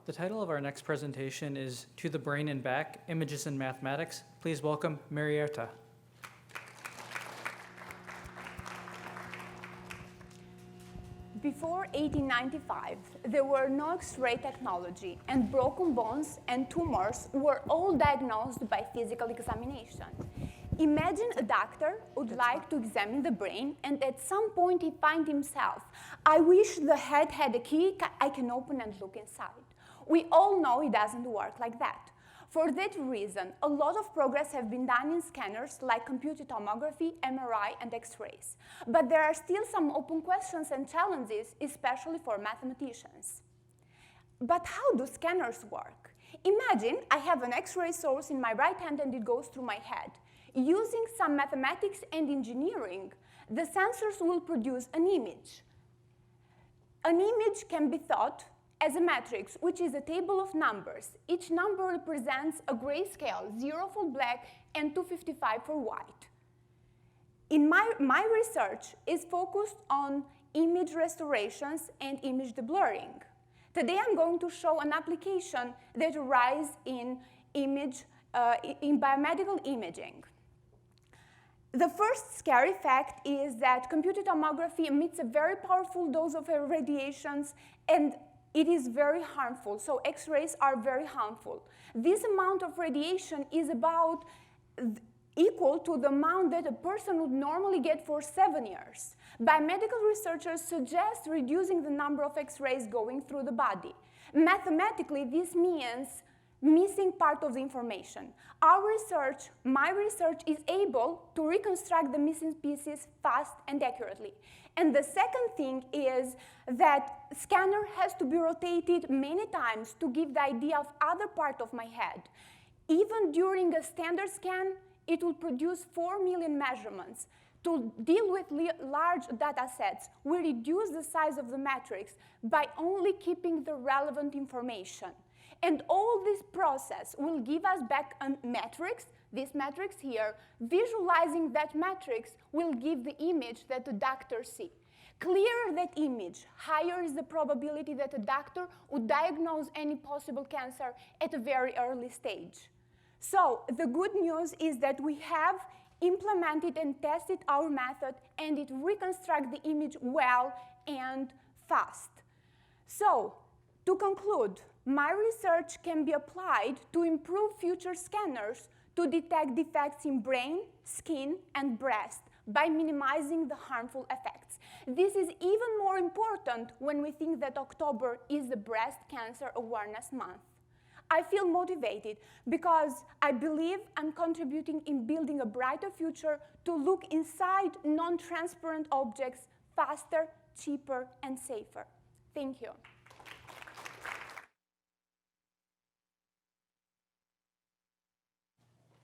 The title of our next presentation is To the Brain and Back, Images in Mathematics. Please welcome Mirjeta. Before 1895, there were no X-ray technology, and broken bones and tumors were all diagnosed by physical examination. Imagine a doctor would like to examine the brain, and at some point he finds himself, I wish the head had a key I can open and look inside. We all know it doesn't work like that. For that reason, a lot of progress have been done in scanners like computed tomography, MRI, and X-rays. But there are still some open questions and challenges, especially for mathematicians. But how do scanners work? Imagine I have an X-ray source in my right hand and it goes through my head. Using some mathematics and engineering, the sensors will produce an image. An image can be thought as a matrix, which is a table of numbers. Each number represents a grayscale, 0 for black and 255 for white. In my research is focused on image restorations and image deblurring. Today I'm going to show an application that arises in biomedical imaging. The first scary fact is that computed tomography emits a very powerful dose of radiations, and it is very harmful. So X-rays are very harmful. This amount of radiation is about equal to the amount that a person would normally get for 7 years. Biomedical researchers suggest reducing the number of X-rays going through the body. Mathematically, this means missing part of the information. My research is able to reconstruct the missing pieces fast and accurately. And the second thing is that scanner has to be rotated many times to give the idea of other part of my head. Even during a standard scan, it will produce 4 million measurements. To deal with large data sets, we reduce the size of the matrix by only keeping the relevant information. And all this process will give us back a matrix, this matrix here. Visualizing that matrix will give the image that the doctor sees. Clearer that image, higher is the probability that a doctor would diagnose any possible cancer at a very early stage. So the good news is that we have implemented and tested our method, and it reconstructs the image well and fast. So to conclude, my research can be applied to improve future scanners to detect defects in brain, skin, and breast by minimizing the harmful effects. This is even more important when we think that October is the Breast Cancer Awareness Month. I feel motivated because I believe I'm contributing in building a brighter future to look inside non-transparent objects faster, cheaper, and safer. Thank you.